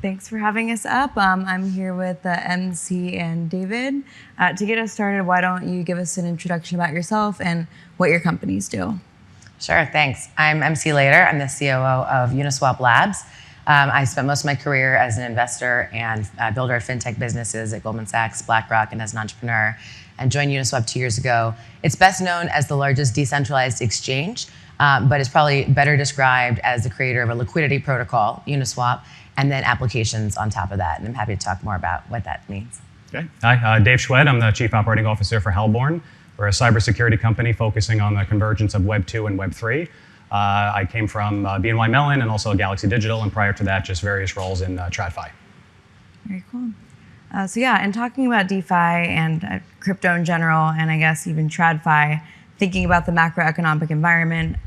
Thanks for having us up. I'm here with MC and David. To get us started, why don't you give us an introduction about yourself and what your companies do? Sure, thanks. I'm MC Later. I'm the COO of Uniswap Labs. I spent most of my career as an investor and builder of fintech businesses at Goldman Sachs, BlackRock, and as an entrepreneur, and joined Uniswap 2 years ago. It's best known as the largest decentralized exchange, but is probably better described as the creator of a liquidity protocol, Uniswap, and then applications on top of that. And I'm happy to talk more about what that means. Okay. Hi, Dave Schwed. I'm the Chief Operating Officer for Hellborn. We're a cybersecurity company focusing on the convergence of Web 2 and Web 3. I came from BNY Mellon and also Galaxy Digital, and prior to that, just various roles in TradFi. Very cool. And talking about DeFi and crypto in general, and I guess even TradFi, thinking about the macroeconomic environment,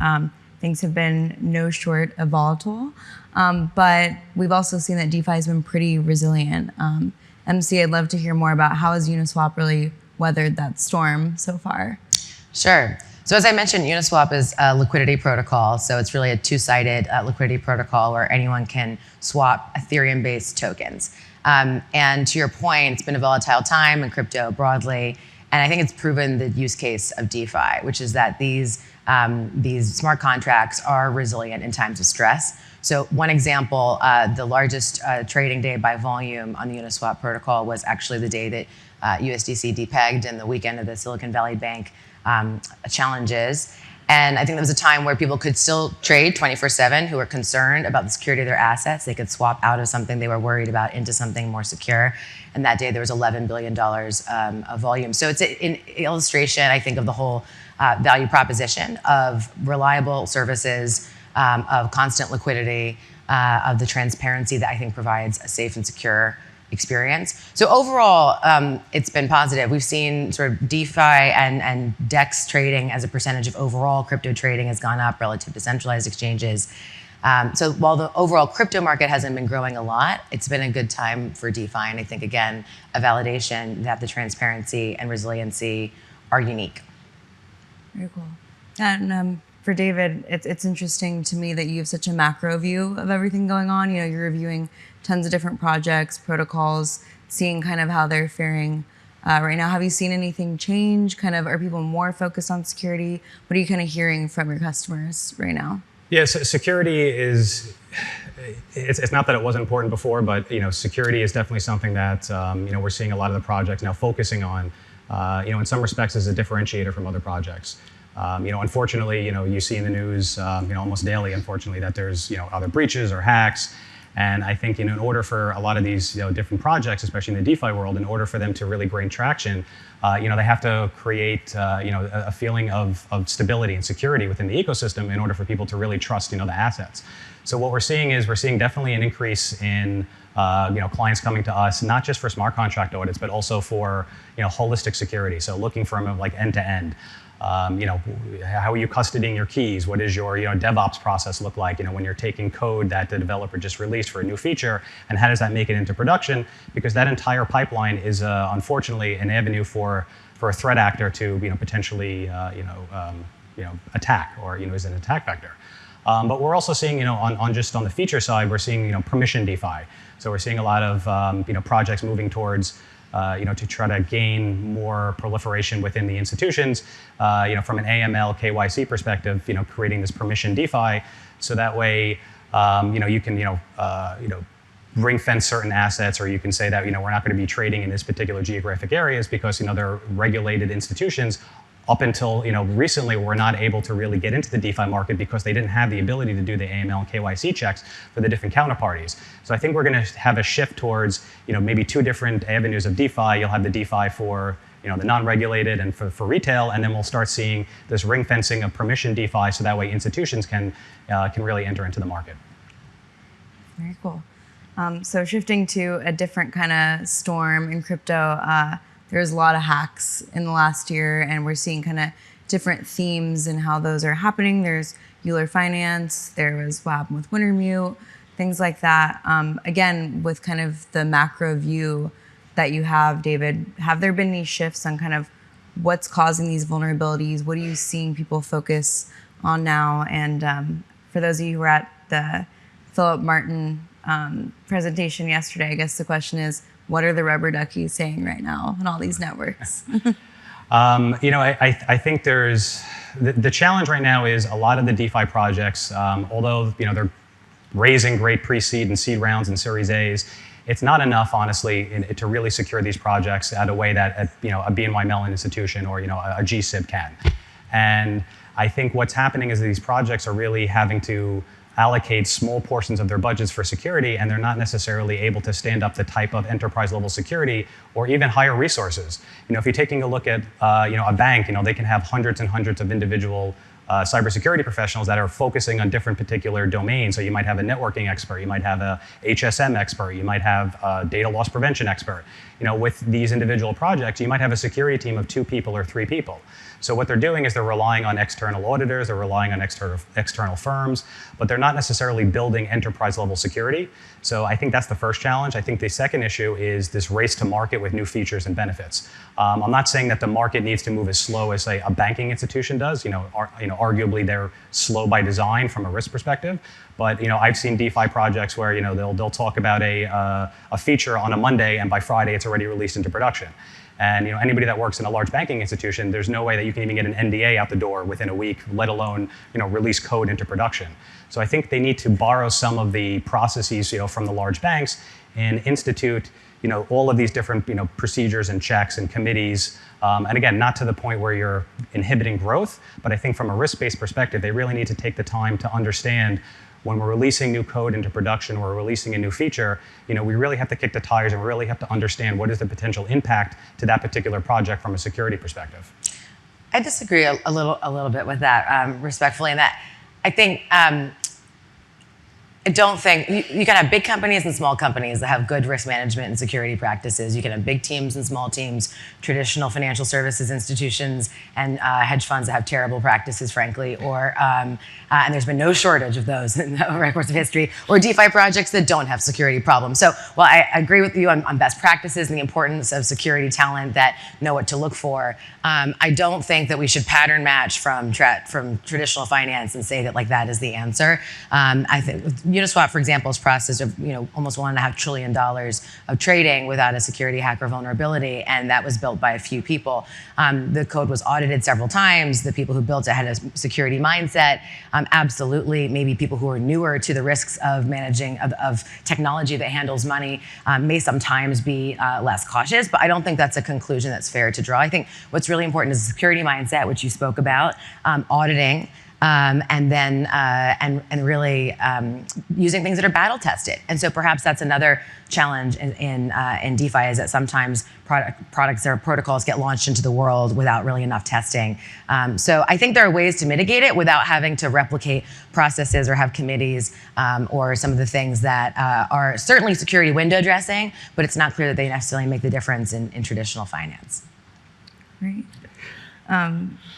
things have been no short of volatile. But we've also seen that DeFi has been pretty resilient. MC, I'd love to hear more about how has Uniswap really weathered that storm so far? Sure. So as I mentioned, Uniswap is a liquidity protocol. So it's really a two-sided liquidity protocol where anyone can swap Ethereum-based tokens. And to your point, it's been a volatile time in crypto broadly. And I think it's proven the use case of DeFi, which is that these smart contracts are resilient in times of stress. So one example, the largest trading day by volume on the Uniswap protocol was actually the day that USDC depegged and the weekend of the Silicon Valley Bank challenges. And I think there was a time where people could still trade 24/7 who were concerned about the security of their assets. They could swap out of something they were worried about into something more secure. And that day there was $11 billion of volume. So it's an illustration, I think, of the whole value proposition of reliable services, of constant liquidity, of the transparency that I think provides a safe and secure experience. So overall, it's been positive. We've seen sort of DeFi and DEX trading as a percentage of overall crypto trading has gone up relative to centralized exchanges. So while the overall crypto market hasn't been growing a lot, it's been a good time for DeFi. And I think, again, a validation that the transparency and resiliency are unique. Very cool. And for David, it's interesting to me that you have such a macro view of everything going on. You know, you're reviewing tons of different projects, protocols, seeing kind of how they're faring right now. Have you seen anything change? Kind of, are people more focused on security? What are you kind of hearing from your customers right now? Yeah, so security is, it's not that it wasn't important before, but security is definitely something that we're seeing a lot of the projects now focusing on, in some respects as a differentiator from other projects. Unfortunately, you see in the news, almost daily, unfortunately, that there's, other breaches or hacks. And I think, in order for a lot of these, different projects, especially in the DeFi world, in order for them to really gain traction, they have to create, a feeling of stability and security within the ecosystem in order for people to really trust, the assets. So what we're seeing is definitely an increase in, clients coming to us, not just for smart contract audits, but also for, holistic security. So looking from like end to end. How are you custodying your keys? What does your DevOps process look like? When you're taking code that the developer just released for a new feature, and how does that make it into production? Because that entire pipeline is unfortunately an avenue for a threat actor to potentially attack or is an attack vector. But we're also seeing on the feature side, we're seeing permission DeFi. So we're seeing a lot of projects moving towards to try to gain more proliferation within the institutions, from an AML KYC perspective, creating this permission DeFi, so that way, you can, ring fence certain assets, or you can say that, we're not going to be trading in this particular geographic areas because, they're regulated institutions. Up until recently, we're not able to really get into the DeFi market because they didn't have the ability to do the AML and KYC checks for the different counterparties. So I think we're going to have a shift towards maybe two different avenues of DeFi. You'll have the DeFi for the non-regulated and for retail, and then we'll start seeing this ring fencing of permission DeFi, so that way institutions can really enter into the market. Very cool. So shifting to a different kind of storm in crypto. There's a lot of hacks in the last year, and we're seeing kind of different themes and how those are happening. There's Euler Finance, there was what happened with Wintermute, things like that. Again, with kind of the macro view that you have, David, have there been any shifts on kind of what's causing these vulnerabilities? What are you seeing people focus on now? And for those of you who were at the Philip Martin presentation yesterday. I guess the question is, what are the rubber duckies saying right now in all these networks? I think there's the challenge right now is a lot of the DeFi projects, although they're raising great pre-seed and seed rounds and Series A's, it's not enough, honestly, to really secure these projects at a way that a BNY Mellon institution or a GSIB can. And I think what's happening is these projects are really having to allocate small portions of their budgets for security, and they're not necessarily able to stand up the type of enterprise level security or even hire resources. If you're taking a look at a bank, they can have hundreds and hundreds of individual cybersecurity professionals that are focusing on different particular domains. So you might have a networking expert, you might have a HSM expert, you might have a data loss prevention expert. With these individual projects, you might have a security team of 2 people or 3 people. So what they're doing is they're relying on external auditors, they're relying on external firms, but they're not necessarily building enterprise level security. So I think that's the first challenge. I think the second issue is this race to market with new features and benefits. I'm not saying that the market needs to move as slow as, say, a banking institution does. Arguably they're slow by design from a risk perspective. But I've seen DeFi projects where they'll talk about a feature on a Monday, and by Friday it's already released into production. And anybody that works in a large banking institution, there's no way that you can even get an NDA out the door within a week, let alone release code into production. So I think they need to borrow some of the processes from the large banks and institute all of these different procedures and checks and committees. And again, not to the point where you're inhibiting growth, but I think from a risk-based perspective, they really need to take the time to understand when we're releasing new code into production or releasing a new feature, we really have to kick the tires and we really have to understand what is the potential impact to that particular project from a security perspective. I disagree a little bit with that, respectfully, in that I think I don't think you can have big companies and small companies that have good risk management and security practices. You can have big teams and small teams, traditional financial services institutions and hedge funds that have terrible practices, frankly, or and there's been no shortage of those in the course of history, or DeFi projects that don't have security problems. So while I agree with you on best practices and the importance of security talent that know what to look for, I don't think that we should pattern match from traditional finance and say that that is the answer. I think Uniswap, for example, is processed of almost $1.5 trillion of trading without a security hack or vulnerability, and that was built by a few people. The code was audited several times. The people who built it had a security mindset. Absolutely, maybe people who are newer to the risks of managing of technology that handles money may sometimes be less cautious, but I don't think that's a conclusion that's fair to draw. I think what's really important is the security mindset, which you spoke about, auditing. And then really using things that are battle tested. And so perhaps that's another challenge in DeFi, is that sometimes products or protocols get launched into the world without really enough testing. So I think there are ways to mitigate it without having to replicate processes or have committees or some of the things that are certainly security window dressing, but it's not clear that they necessarily make the difference in traditional finance. Right.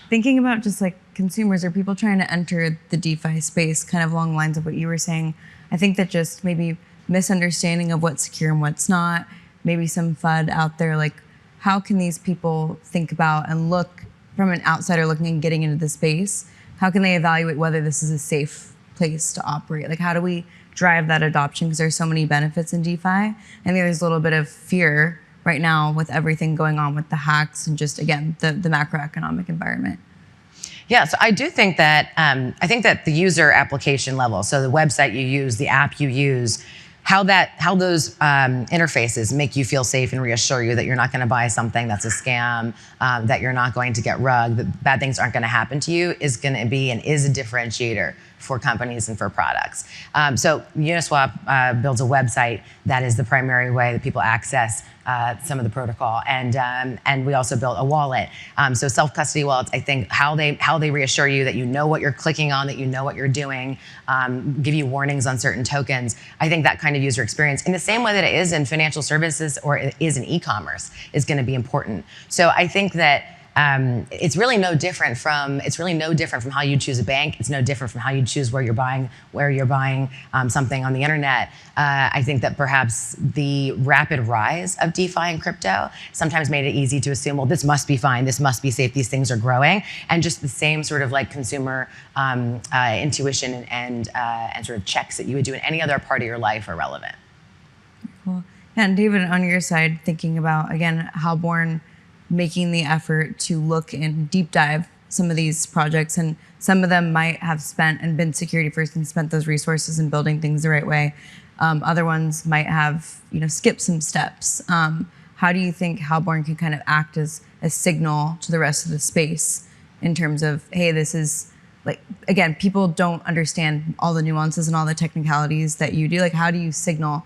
Thinking about just consumers or people trying to enter the DeFi space, kind of along the lines of what you were saying, I think that just maybe misunderstanding of what's secure and what's not, maybe some FUD out there, how can these people think about and look from an outsider looking and getting into the space? How can they evaluate whether this is a safe place to operate? How do we drive that adoption? Because there's so many benefits in DeFi. I think there's a little bit of fear right now with everything going on with the hacks and just, again, the macroeconomic environment. Yeah, so I do think that, I think that the user application level, so the website you use, the app you use, how those interfaces make you feel safe and reassure you that you're not going to buy something that's a scam, that you're not going to get rugged, that bad things aren't going to happen to you, is going to be and is a differentiator for companies and for products. So Uniswap builds a website that is the primary way that people access some of the protocol, and we also built a wallet. So self-custody wallets, I think how they reassure you that you know what you're clicking on, that you know what you're doing, give you warnings on certain tokens. I think that kind of user experience, in the same way that it is in financial services or it is in e-commerce, is going to be important. So I think that It's really no different from how you choose a bank. It's no different from how you choose where you're buying something on the internet. I think that perhaps the rapid rise of DeFi and crypto sometimes made it easy to assume, well, this must be fine, this must be safe, these things are growing, and just the same sort of like consumer intuition and sort of checks that you would do in any other part of your life are relevant. Cool. And David, on your side, thinking about, again, Halborn making the effort to look and deep dive some of these projects, and some of them might have spent and been security first and spent those resources in building things the right way. Other ones might have, skipped some steps. How do you think Halborn can kind of act as a signal to the rest of the space in terms of, hey, this is, like, again, people don't understand all the nuances and all the technicalities that you do. Like, how do you signal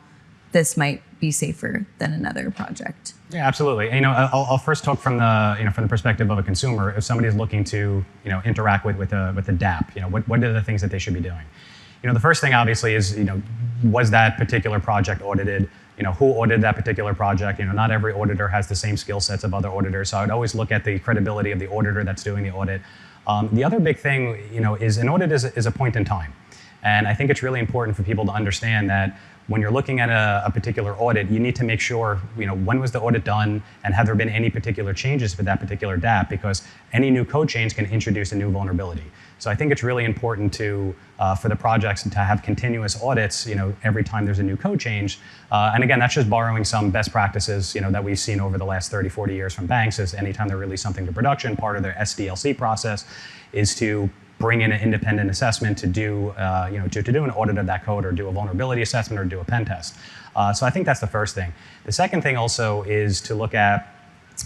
this might be safer than another project? Yeah, absolutely. And, I'll first talk from the perspective of a consumer. If somebody is looking to interact with a DApp, what are the things that they should be doing? The first thing obviously is was that particular project audited? Who audited that particular project? Not every auditor has the same skill sets of other auditors, so I'd always look at the credibility of the auditor that's doing the audit. The other big thing, is an audit is a point in time, and I think it's really important for people to understand that when you're looking at a particular audit, you need to make sure, when was the audit done and have there been any particular changes for that particular DApp, because any new code change can introduce a new vulnerability. So I think it's really important for the projects to have continuous audits, every time there's a new code change. And again, that's just borrowing some best practices, that we've seen over the last 30, 40 years from banks. Is anytime they release something to production, part of their SDLC process is to bring in an independent assessment to do, to do an audit of that code, or do a vulnerability assessment, or do a pen test. So I think that's the first thing. The second thing also is to look at,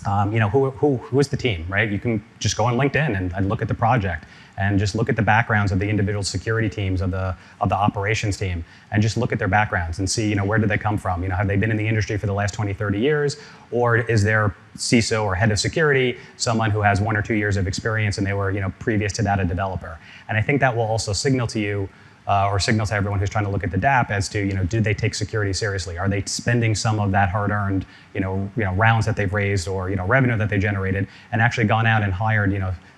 who is the team, right? You can just go on LinkedIn and look at the project, and just look at the backgrounds of the individual security teams of the operations team, and just look at their backgrounds and see, where did they come from? Have they been in the industry for the last 20, 30 years? Or is their CISO or head of security someone who has 1 or 2 years of experience and they were, previous to that, a developer? And I think that will also signal to you, or signal to everyone who's trying to look at the DApp as to, do they take security seriously? Are they spending some of that hard-earned, rounds that they've raised, or, revenue that they generated, and actually gone out and hired,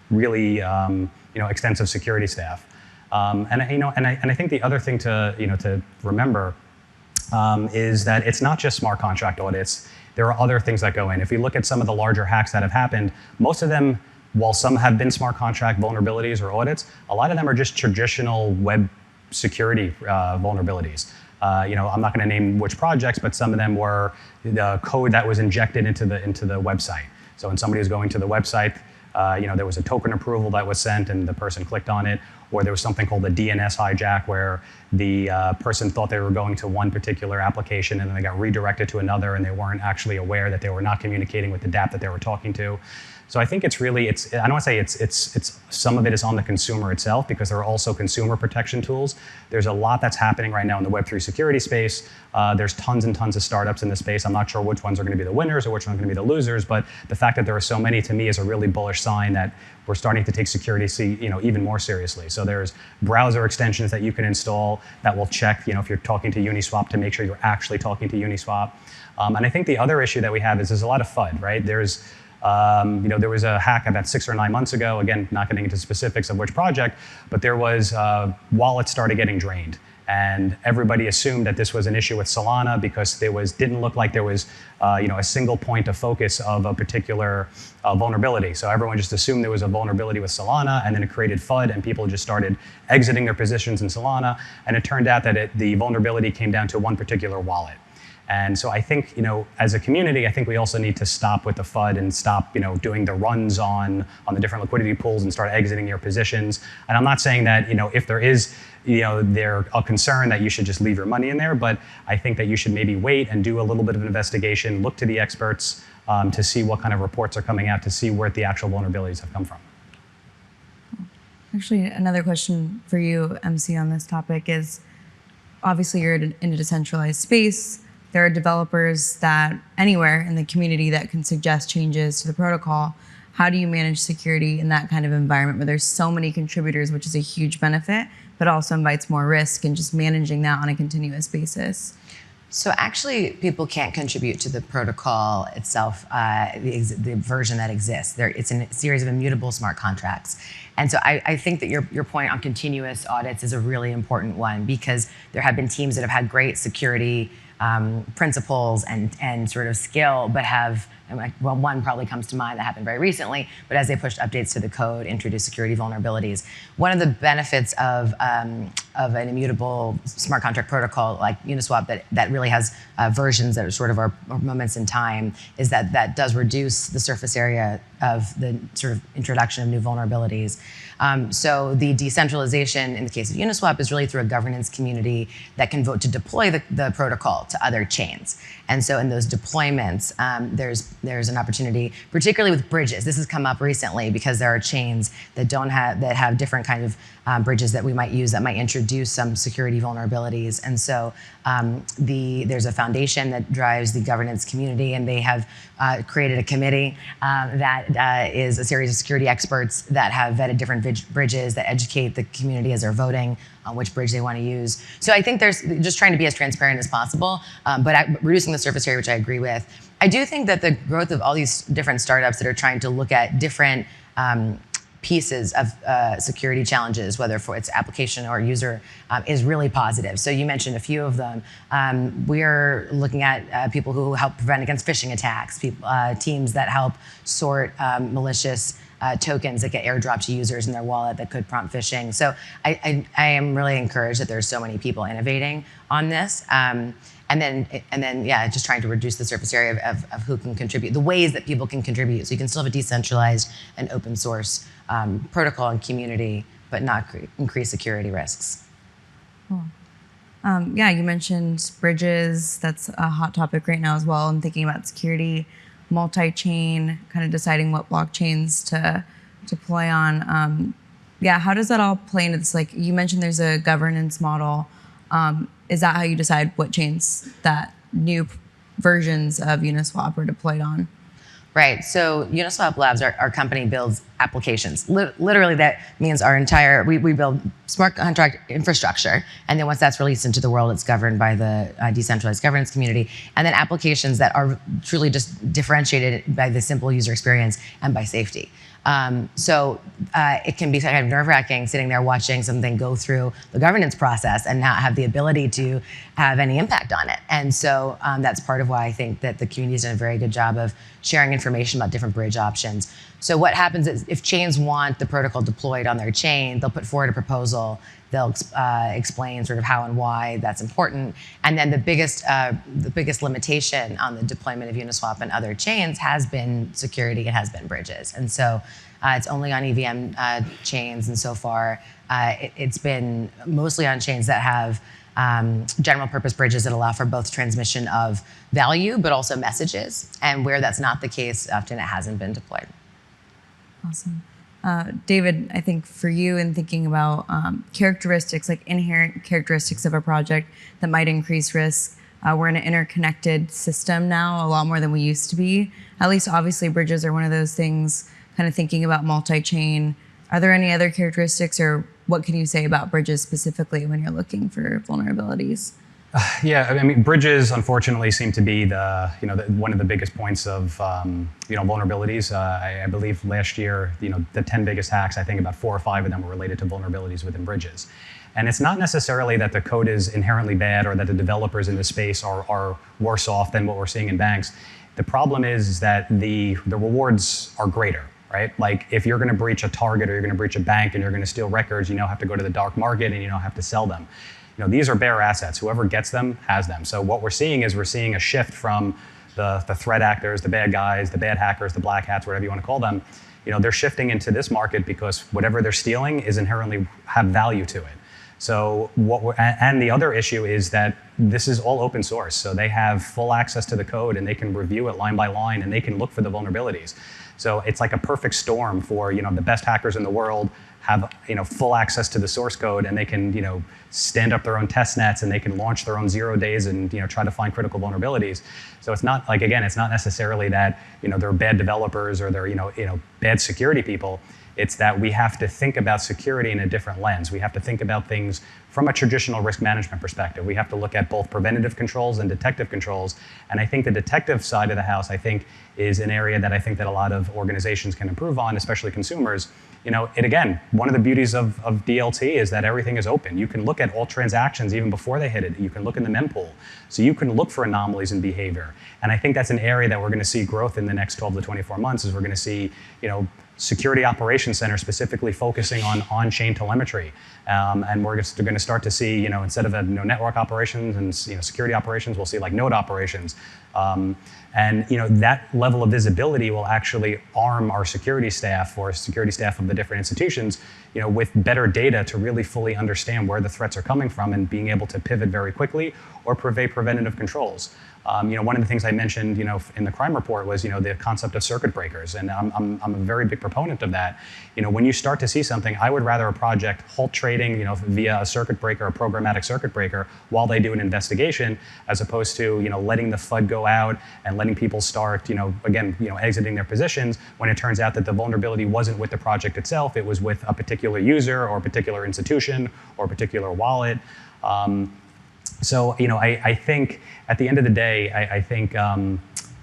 really, extensive security staff? And I think the other thing to remember is that it's not just smart contract audits. There are other things that go in. If you look at some of the larger hacks that have happened, most of them, while some have been smart contract vulnerabilities or audits, a lot of them are just traditional web security vulnerabilities. I'm not going to name which projects, but some of them were the code that was injected into the website. So when somebody was going to the website, there was a token approval that was sent and the person clicked on it, or there was something called a DNS hijack where the person thought they were going to one particular application and then they got redirected to another, and they weren't actually aware that they were not communicating with the DApp that they were talking to. So I think it's really, I don't want to say it's some of it is on the consumer itself, because there are also consumer protection tools. There's a lot that's happening right now in the Web3 security space. There's tons and tons of startups in the space. I'm not sure which ones are going to be the winners or which ones are going to be the losers, but the fact that there are so many, to me, is a really bullish sign that we're starting to take security, even more seriously. So there's browser extensions that you can install that will check, if you're talking to Uniswap, to make sure you're actually talking to Uniswap. And I think the other issue that we have is there's a lot of FUD, right? There was a hack about 6 or 9 months ago, again, not getting into specifics of which project, but there was wallets started getting drained. And everybody assumed that this was an issue with Solana because didn't look like there was a single point of focus of a particular vulnerability. So everyone just assumed there was a vulnerability with Solana, and then it created FUD, and people just started exiting their positions in Solana. And it turned out that the vulnerability came down to one particular wallet. And so I think, as a community, I think we also need to stop with the FUD and stop, doing the runs on the different liquidity pools and start exiting your positions. And I'm not saying that, if there is, there a concern that you should just leave your money in there, but I think that you should maybe wait and do a little bit of an investigation, look to the experts to see what kind of reports are coming out, to see where the actual vulnerabilities have come from. Actually, another question for you, MC, on this topic is, obviously you're in a decentralized space. There are developers that anywhere in the community that can suggest changes to the protocol. How do you manage security in that kind of environment where there's so many contributors, which is a huge benefit, but also invites more risk, and just managing that on a continuous basis? So actually, people can't contribute to the protocol itself, the version that exists. It's a series of immutable smart contracts. And so I think that your point on continuous audits is a really important one, because there have been teams that have had great security principles and sort of skill, but have, well, one probably comes to mind that happened very recently, but as they pushed updates to the code, introduced security vulnerabilities. One of the benefits of an immutable smart contract protocol like Uniswap that really has versions that are sort of our moments in time is that does reduce the surface area of the sort of introduction of new vulnerabilities. So the decentralization in the case of Uniswap is really through a governance community that can vote to deploy the protocol to other chains. And so in those deployments, there's an opportunity, particularly with bridges. This has come up recently because there are chains that have different kind of bridges that we might use that might introduce some security vulnerabilities. And so there's a foundation that drives the governance community, and they have created a committee that is a series of security experts that have vetted different bridges that educate the community as they're voting on which bridge they want to use. So I think there's just trying to be as transparent as possible, but reducing the surface area, which I agree with. I do think that the growth of all these different startups that are trying to look at different pieces of security challenges, whether for its application or user, is really positive. So you mentioned a few of them. We're looking at people who help prevent against phishing attacks, teams that help sort malicious tokens that get airdropped to users in their wallet that could prompt phishing. So I am really encouraged that there's so many people innovating on this. And then, yeah, just trying to reduce the surface area of who can contribute, the ways that people can contribute. So you can still have a decentralized and open source protocol and community, but not increase security risks. Cool. Yeah, you mentioned bridges. That's a hot topic right now as well. And thinking about security, multi-chain, kind of deciding what blockchains to deploy on. Yeah, how does that all play into this? Like you mentioned, there's a governance model. Is that how you decide what chains that new versions of Uniswap are deployed on? Right. So Uniswap Labs, our company, builds applications. Literally, that means our entire, we build smart contract infrastructure. And then once that's released into the world, it's governed by the decentralized governance community. And then applications that are truly just differentiated by the simple user experience and by safety. So it can be kind of nerve-wracking sitting there watching something go through the governance process and not have the ability to have any impact on it. And so that's part of why I think that the community's done a very good job of sharing information about different bridge options. So what happens is if chains want the protocol deployed on their chain, they'll put forward a proposal. They'll explain sort of how and why that's important. And then the biggest limitation on the deployment of Uniswap and other chains has been security, it has been bridges. And so it's only on EVM chains, and so far it's been mostly on chains that have general purpose bridges that allow for both transmission of value but also messages. And where that's not the case, often it hasn't been deployed. Awesome. David, I think for you in thinking about characteristics, like inherent characteristics of a project that might increase risk, we're in an interconnected system now, a lot more than we used to be. At least obviously bridges are one of those things, kind of thinking about multi-chain. Are there any other characteristics, or what can you say about bridges specifically when you're looking for vulnerabilities? Yeah, I mean, bridges unfortunately seem to be one of the biggest points of vulnerabilities. I believe last year, the 10 biggest hacks, I think about 4 or 5 of them were related to vulnerabilities within bridges. And it's not necessarily that the code is inherently bad or that the developers in the space are worse off than what we're seeing in banks. The problem is that the rewards are greater, right? Like if you're going to breach a Target or you're going to breach a bank and you're going to steal records, you now have to go to the dark market and you now have to sell them. These are bare assets. Whoever gets them has them. So what we're seeing is a shift from the threat actors, the bad guys, the bad hackers, the black hats, whatever you want to call them. They're shifting into this market because whatever they're stealing is inherently have value to it. So and the other issue is that this is all open source. So they have full access to the code and they can review it line by line and they can look for the vulnerabilities. So it's like a perfect storm for the best hackers in the world have full access to the source code, and they can stand up their own test nets and they can launch their own 0 days and try to find critical vulnerabilities. So it's not like, again, it's not necessarily that they're bad developers or they're bad security people. It's that we have to think about security in a different lens. We have to think about things from a traditional risk management perspective. We have to look at both preventative controls and detective controls. And I think the detective side of the house, I think, is an area that I think that a lot of organizations can improve on, especially consumers. Again, one of the beauties of DLT is that everything is open. You can look at all transactions even before they hit it. You can look in the mempool. So you can look for anomalies in behavior. And I think that's an area that we're going to see growth in the next 12 to 24 months, is we're going to see, security operations center specifically focusing on on-chain telemetry. And we're going to start to see, instead of network operations and security operations, we'll see like node operations. And that level of visibility will actually arm our security staff or security staff of the different institutions, with better data to really fully understand where the threats are coming from and being able to pivot very quickly or provide preventative controls. One of the things I mentioned, in the crime report was, the concept of circuit breakers, and I'm a very big proponent of that. When you start to see something, I would rather a project halt trading, via a circuit breaker, a programmatic circuit breaker, while they do an investigation, as opposed to, letting the FUD go out and letting people start, exiting their positions when it turns out that the vulnerability wasn't with the project itself, it was with a particular user or a particular institution or a particular wallet. So, I think at the end of the day, I think,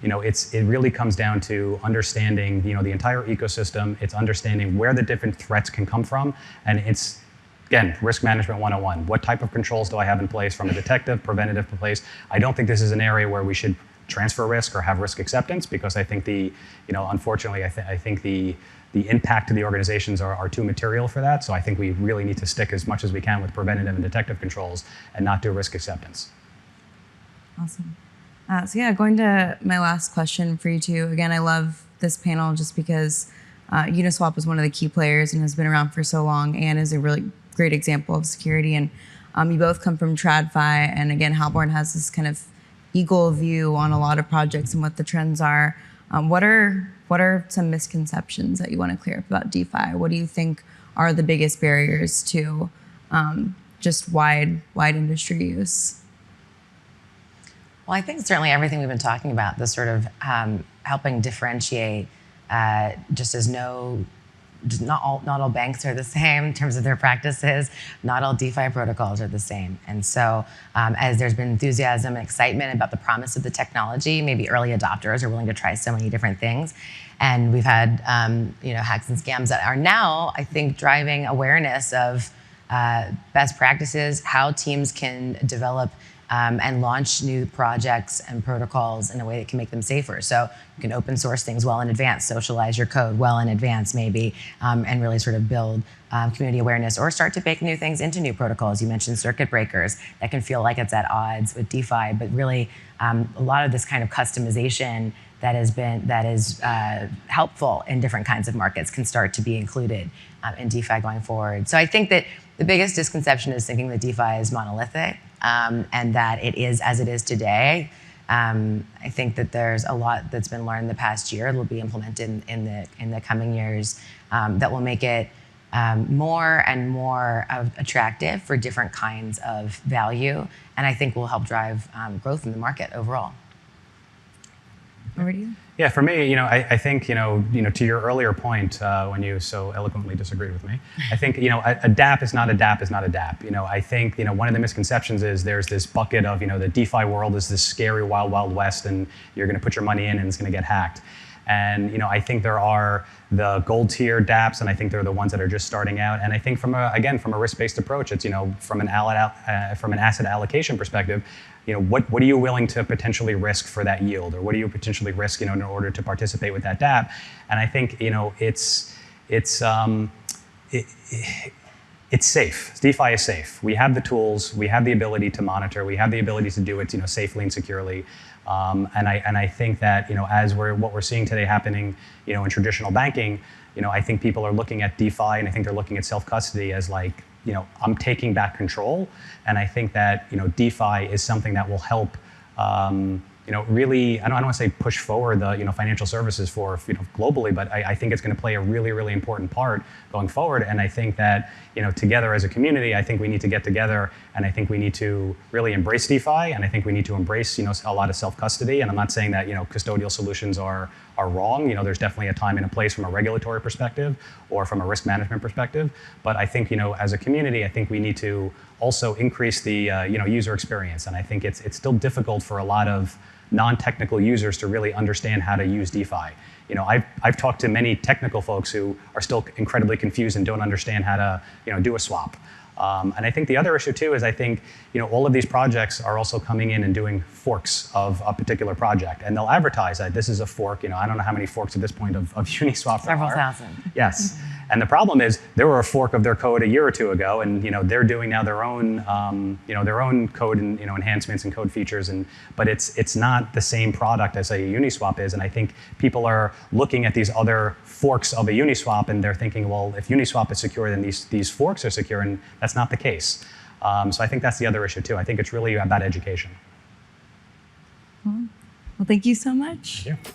it really comes down to understanding, the entire ecosystem. It's understanding where the different threats can come from. And it's, again, risk management 101. What type of controls do I have in place from a detective, preventative place? I don't think this is an area where we should transfer risk or have risk acceptance, because I think unfortunately, I think the impact to the organizations are too material for that. So I think we really need to stick as much as we can with preventative and detective controls and not do risk acceptance. Awesome. Going to my last question for you two. Again, I love this panel just because Uniswap is one of the key players and has been around for so long and is a really great example of security. And you both come from TradFi, and again, Halborn has this kind of eagle view on a lot of projects and what the trends are. What are some misconceptions that you want to clear up about DeFi? What do you think are the biggest barriers to just wide industry use? Well, I think certainly everything we've been talking about, the sort of helping differentiate, just as not all banks are the same in terms of their practices. Not all DeFi protocols are the same. And so as there's been enthusiasm and excitement about the promise of the technology, maybe early adopters are willing to try so many different things. And we've had hacks and scams that are now, I think, driving awareness of best practices, how teams can develop and launch new projects and protocols in a way that can make them safer. So you can open source things well in advance, socialize your code well in advance maybe, and really sort of build community awareness, or start to bake new things into new protocols. You mentioned circuit breakers. That can feel like it's at odds with DeFi, but really a lot of this kind of customization that is helpful in different kinds of markets can start to be included in DeFi going forward. So I think that the biggest misconception is thinking that DeFi is monolithic, and that it is as it is today. I think that there's a lot that's been learned the past year that will be implemented in the coming years that will make it more and more attractive for different kinds of value, and I think will help drive growth in the market overall. Over to you. Yeah, for me, I think, to your earlier point, when you so eloquently disagreed with me, I think, a DApp is not a DApp is not a DApp. I think, one of the misconceptions is there's this bucket of, the DeFi world is this scary wild, wild west, and you're going to put your money in and it's going to get hacked. And, I think there are the gold tier dApps, and I think they're the ones that are just starting out. And I think from a risk-based approach, it's, from an asset allocation perspective, what are you willing to potentially risk for that yield, or what do you potentially risk, in order to participate with that dApp? And I think, it's safe. DeFi is safe. We have the tools, we have the ability to monitor, we have the ability to do it, safely and securely. And I think that, as what we're seeing today happening, in traditional banking, I think people are looking at DeFi, and I think they're looking at self-custody as like, I'm taking back control. And I think that, DeFi is something that will help, really, I don't want to say push forward the financial services for globally, but I think it's going to play a really, really important part going forward. And I think that together as a community, I think we need to get together, and I think we need to really embrace DeFi, and I think we need to embrace a lot of self-custody. And I'm not saying that custodial solutions are wrong. There's definitely a time and a place from a regulatory perspective or from a risk management perspective. But I think as a community, I think we need to also increase the user experience. And I think it's still difficult for a lot of non-technical users to really understand how to use DeFi. I've talked to many technical folks who are still incredibly confused and don't understand how to do a swap. And I think the other issue too is I think all of these projects are also coming in and doing forks of a particular project, and they'll advertise that this is a fork. I don't know how many forks at this point of Uniswap there are. Several thousand. Yes. And the problem is there were a fork of their code a year or two ago, and they're doing now their own code and enhancements and code features, but it's not the same product as a Uniswap is. And I think people are looking at these other forks of a Uniswap and they're thinking, well, if Uniswap is secure, then these forks are secure, and that's not the case. So I think that's the other issue too. I think it's really about education. Well, thank you so much. Thank you.